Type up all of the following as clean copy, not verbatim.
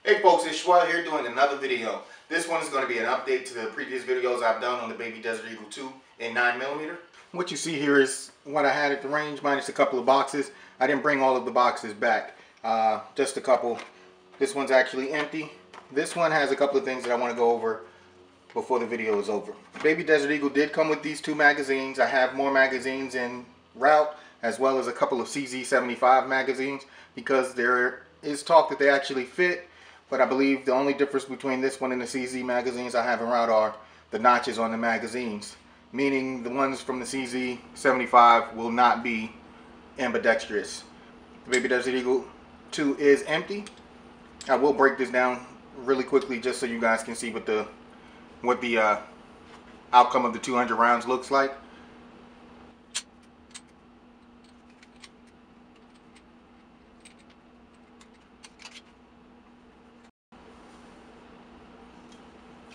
Hey folks, it's Schwell here doing another video. This one is going to be an update to the previous videos I've done on the Baby Desert Eagle II in 9mm. What you see here is what I had at the range minus a couple of boxes. I didn't bring all of the boxes back, just a couple. This one's actually empty. This one has a couple of things that I want to go over before the video is over. Baby Desert Eagle did come with these two magazines. I have more magazines en route, as well as a couple of CZ75 magazines, because there is talk that they actually fit. But I believe the only difference between this one and the CZ magazines I have en route are the notches on the magazines. Meaning the ones from the CZ75 will not be ambidextrous. The Baby Desert Eagle II is empty. I will break this down really quickly just so you guys can see what the outcome of the 200 rounds looks like.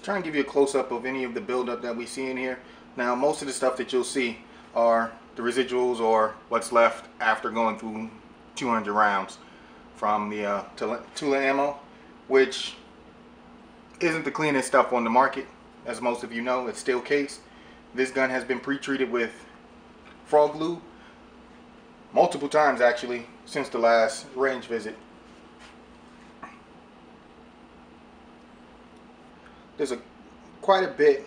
Try and give you a close-up of any of the buildup that we see in here. Now, most of the stuff that you'll see are the residuals or what's left after going through 200 rounds from the TulAmmo, which isn't the cleanest stuff on the market. As most of you know, it's steel case. This gun has been pre-treated with frog glue multiple times actually since the last range visit. There's quite a bit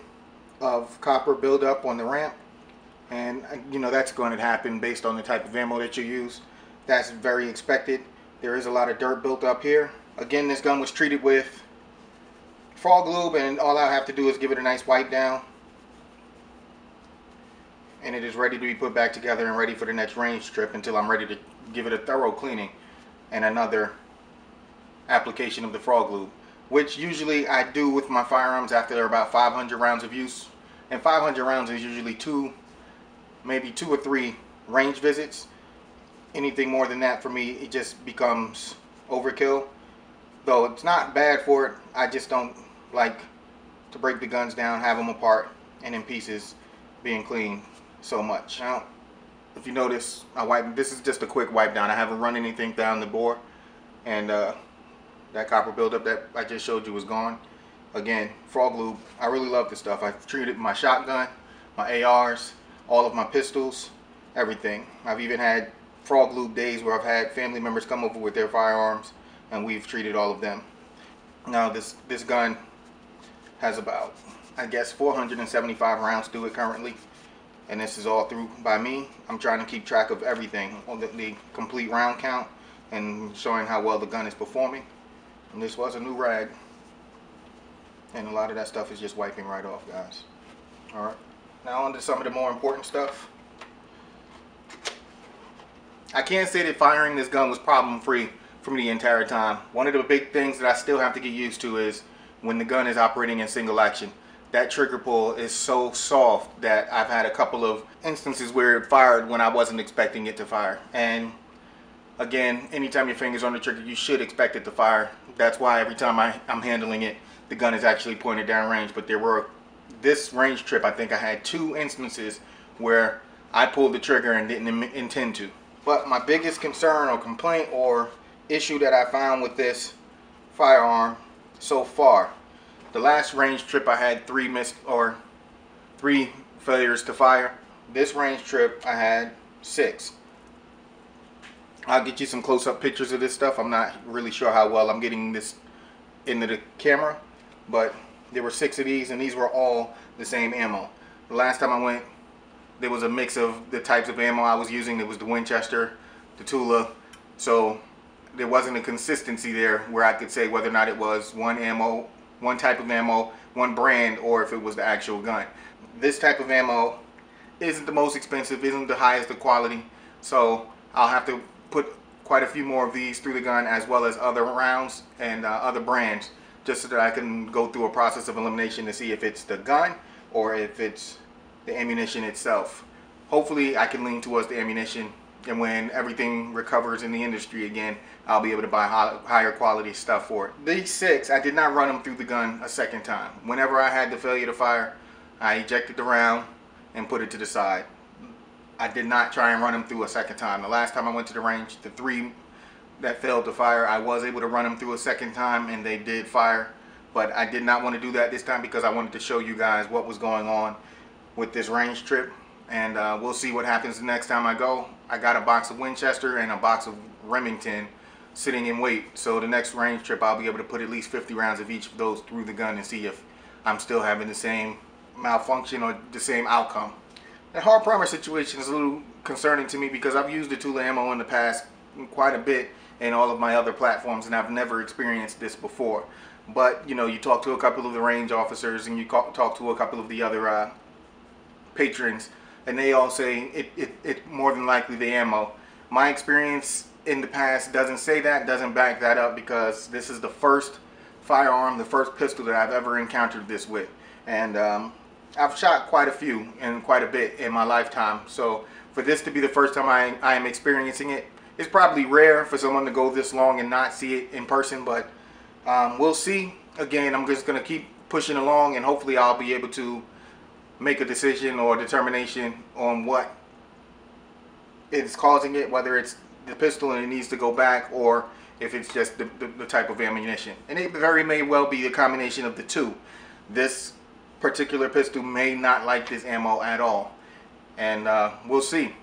of copper buildup on the ramp, and you know that's going to happen based on the type of ammo that you use. That's very expected. There is a lot of dirt built up here. Again, this gun was treated with frog glue, and all I have to do is give it a nice wipe down, and it is ready to be put back together and ready for the next range trip until I'm ready to give it a thorough cleaning and another application of the frog glue, which usually I do with my firearms after about 500 rounds of use. And 500 rounds is usually maybe two or three range visits. Anything more than that for me, it just becomes overkill. Though it's not bad for it, I just don't like to break the guns down, have them apart and in pieces being cleaned so much. Now, if you notice, this is just a quick wipe down. I haven't run anything down the bore, and that copper buildup that I just showed you was gone. Again, frog glue. I really love this stuff. I've treated my shotgun, my ARs, all of my pistols, everything. I've even had frog glue days where I've had family members come over with their firearms and we've treated all of them. Now this gun has about, I guess, 475 rounds to it currently, and this is all through by me. I'm trying to keep track of everything on the complete round count and showing how well the gun is performing. And this was a new rag, and a lot of that stuff is just wiping right off, guys. Alright, now on to some of the more important stuff. I can't say that firing this gun was problem free from the entire time. One of the big things that I still have to get used to is when the gun is operating in single action. That trigger pull is so soft that I've had a couple of instances where it fired when I wasn't expecting it to fire. And again, anytime your finger's on the trigger, you should expect it to fire. That's why every time I'm handling it, the gun is actually pointed down range. But this range trip, I think I had 2 instances where I pulled the trigger and didn't intend to. But my biggest concern or complaint or issue that I found with this firearm so far, the last range trip I had 3 failures to fire. This range trip I had 6. I'll get you some close-up pictures of this stuff. I'm not really sure how well I'm getting this into the camera, but there were 6 of these, and these were all the same ammo. The last time I went, there was a mix of the types of ammo I was using. It was the Winchester, the Tula, so there wasn't a consistency there where I could say whether or not it was one type of ammo, one brand, or if it was the actual gun. This type of ammo isn't the most expensive, isn't the highest of quality, so I'll have to put quite a few more of these through the gun, as well as other rounds and other brands, just so that I can go through a process of elimination to see if it's the gun or if it's the ammunition itself. Hopefully I can lean towards the ammunition, and when everything recovers in the industry again, I'll be able to buy higher quality stuff for it. These 6, I did not run them through the gun a second time. Whenever I had the failure to fire, I ejected the round and put it to the side. I did not try and run them through a second time. The last time I went to the range, the 3 that failed to fire. I was able to run them through a second time and they did fire, but I did not want to do that this time because I wanted to show you guys what was going on with this range trip, and we'll see what happens the next time I go. I got a box of Winchester and a box of Remington sitting in wait, so the next range trip I'll be able to put at least 50 rounds of each of those through the gun and see if I'm still having the same malfunction or the same outcome. That hard primer situation is a little concerning to me because I've used the TulAmmo in the past quite a bit in all of my other platforms, and I've never experienced this before. But you know, you talk to a couple of the range officers and you talk to a couple of the other patrons, and they all say it more than likely the ammo. My experience in the past doesn't say that, doesn't back that up, because this is the first firearm, the first pistol that I've ever encountered this with, and I've shot quite a few and quite a bit in my lifetime, so for this to be the first time I am experiencing it, it's probably rare for someone to go this long and not see it in person, but we'll see. Again, I'm just going to keep pushing along, and hopefully I'll be able to make a decision or determination on what is causing it, whether it's the pistol and it needs to go back, or if it's just the type of ammunition. And it very may well be a combination of the two. This particular pistol may not like this ammo at all, and we'll see.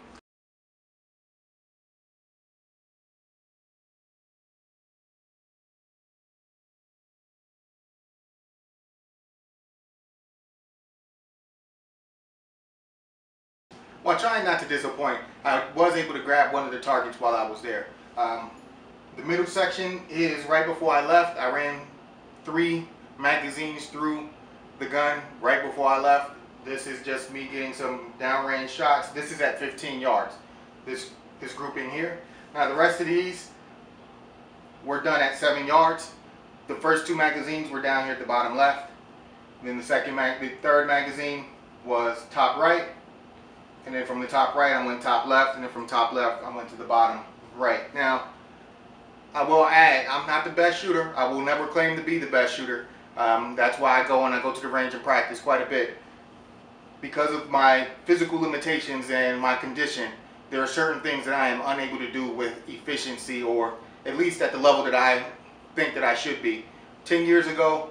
While trying not to disappoint, I was able to grab one of the targets while I was there. The middle section is right before I left. I ran 3 magazines through the gun right before I left. This is just me getting some downrange shots. This is at 15 yards, this grouping here. Now the rest of these were done at 7 yards. The first 2 magazines were down here at the bottom left. Then the third magazine was top right. And then from the top right, I went top left, and then from top left, I went to the bottom right. Now, I will add, I'm not the best shooter. I will never claim to be the best shooter. That's why I go to the range and practice quite a bit. Because of my physical limitations and my condition, there are certain things that I am unable to do with efficiency, or at least at the level that I think that I should be. 10 years ago,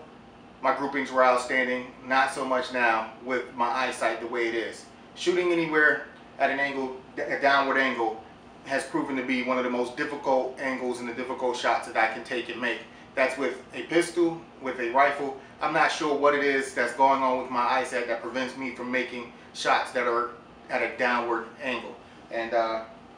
my groupings were outstanding. Not so much now with my eyesight the way it is. Shooting anywhere at an angle, a downward angle, has proven to be one of the most difficult angles and the difficult shots that I can take and make. That's with a pistol, with a rifle. I'm not sure what it is that's going on with my eyesight that prevents me from making shots that are at a downward angle. And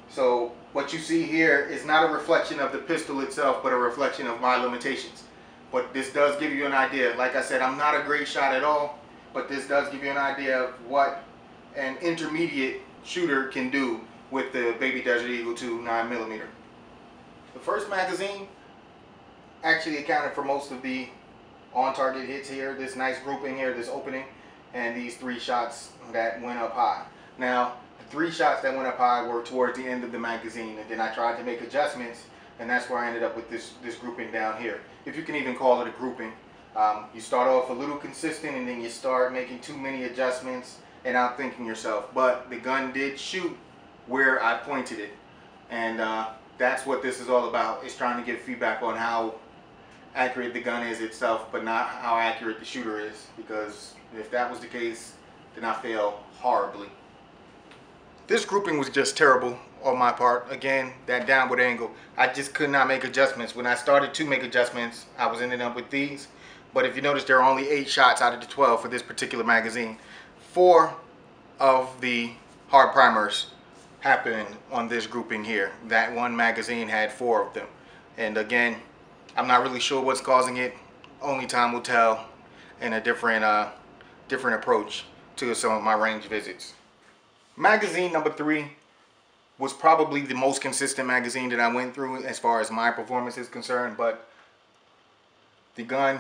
so what you see here is not a reflection of the pistol itself, but a reflection of my limitations. But this does give you an idea. Like I said, I'm not a great shot at all, but this does give you an idea of what an intermediate shooter can do with the Baby Desert Eagle 2 9mm. The first magazine actually accounted for most of the on-target hits here, this nice grouping here, this opening, and these 3 shots that went up high. Now, the 3 shots that went up high were towards the end of the magazine, and then I tried to make adjustments, and that's where I ended up with this grouping down here. If you can even call it a grouping. You start off a little consistent, and then you start making too many adjustments and outthinking yourself. But the gun did shoot where I pointed it, and that's what this is all about, is trying to get feedback on how accurate the gun is itself, but not how accurate the shooter is, because if that was the case, then I fail horribly. This grouping was just terrible on my part. Again, that downward angle, I just could not make adjustments. When I started to make adjustments, I was ending up with these. But if you notice, there are only 8 shots out of the 12 for this particular magazine. 4 of the hard primers happened on this grouping here. That one magazine had 4 of them. And again, I'm not really sure what's causing it. Only time will tell, in a different approach to some of my range visits. Magazine number 3 was probably the most consistent magazine that I went through as far as my performance is concerned, but the gun,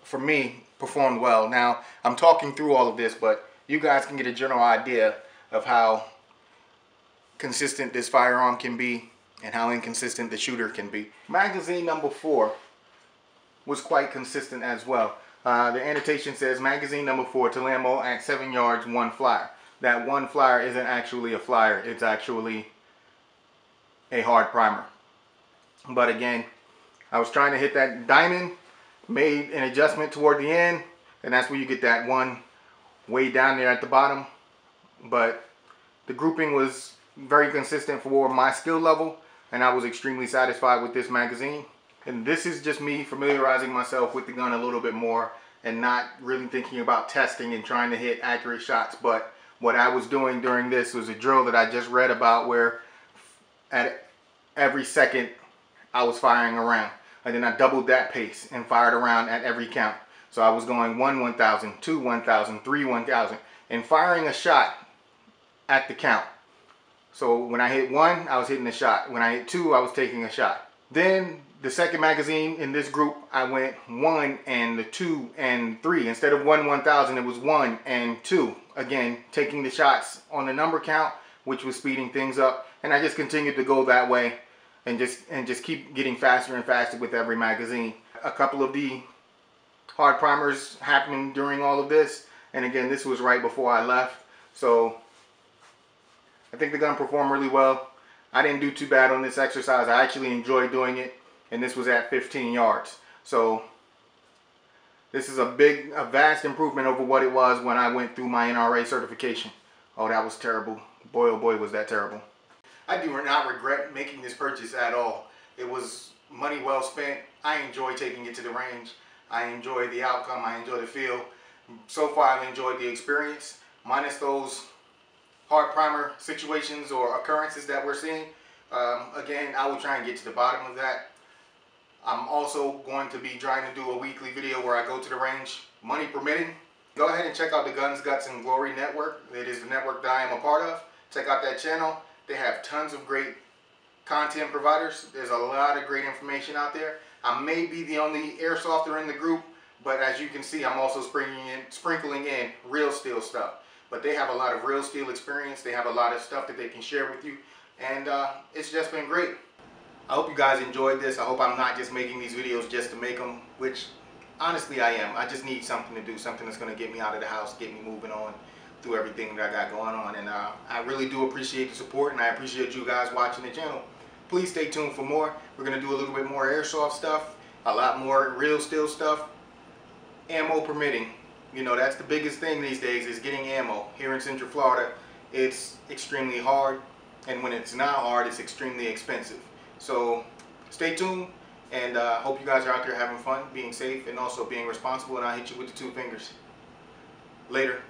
for me, performed well. Now, I'm talking through all of this, but you guys can get a general idea of how consistent this firearm can be and how inconsistent the shooter can be. Magazine number 4 was quite consistent as well. The annotation says magazine number 4, TulAmmo at 7 yards, 1 flyer. That 1 flyer isn't actually a flyer, it's actually a hard primer. But again, I was trying to hit that diamond, made an adjustment toward the end, and that's where you get that one way down there at the bottom. But the grouping was very consistent for my skill level, and I was extremely satisfied with this magazine. And this is just me familiarizing myself with the gun a little bit more and not really thinking about testing and trying to hit accurate shots. But what I was doing during this was a drill that I just read about, where at every second I was firing a round, and then I doubled that pace and fired a round at every count. So I was going 1 1,000, 2 1,000, 3 1,000, and firing a shot at the count. So when I hit 1, I was hitting a shot. When I hit 2, I was taking a shot. Then the second magazine in this group, I went 1 and 2 and 3. Instead of 1 1,000, it was 1 and 2. Again, taking the shots on the number count, which was speeding things up. And I just continued to go that way and just keep getting faster and faster with every magazine. A couple of the hard primers happened during all of this. And again, this was right before I left. So I think the gun performed really well. I didn't do too bad on this exercise. I actually enjoyed doing it, and this was at 15 yards. So this is a vast improvement over what it was when I went through my NRA certification. Oh, that was terrible. Boy, oh boy, was that terrible. I do not regret making this purchase at all. It was money well spent. I enjoy taking it to the range. I enjoy the outcome. I enjoy the feel. So far, I've enjoyed the experience, minus those hard primer situations or occurrences that we're seeing. Again, I will try and get to the bottom of that. I'm also going to be trying to do a weekly video where I go to the range, money permitting. Go ahead and check out the Guns, Guts, and Glory network. It is the network that I am a part of. Check out that channel. They have tons of great content providers. There's a lot of great information out there. I may be the only airsofter in the group, but as you can see, I'm also sprinkling in real steel stuff. But they have a lot of real steel experience. They have a lot of stuff that they can share with you. And it's just been great. I hope you guys enjoyed this. I hope I'm not just making these videos just to make them, which honestly I am. I just need something to do, something that's going to get me out of the house, get me moving on through everything that I got going on. And I really do appreciate the support, and I appreciate you guys watching the channel. Please stay tuned for more. We're going to do a little bit more airsoft stuff, a lot more real steel stuff, ammo permitting. You know, that's the biggest thing these days, is getting ammo. Here in Central Florida, it's extremely hard, and when it's not hard, it's extremely expensive. So stay tuned, and hope you guys are out there having fun, being safe, and also being responsible, and I'll hit you with the 2 fingers. Later.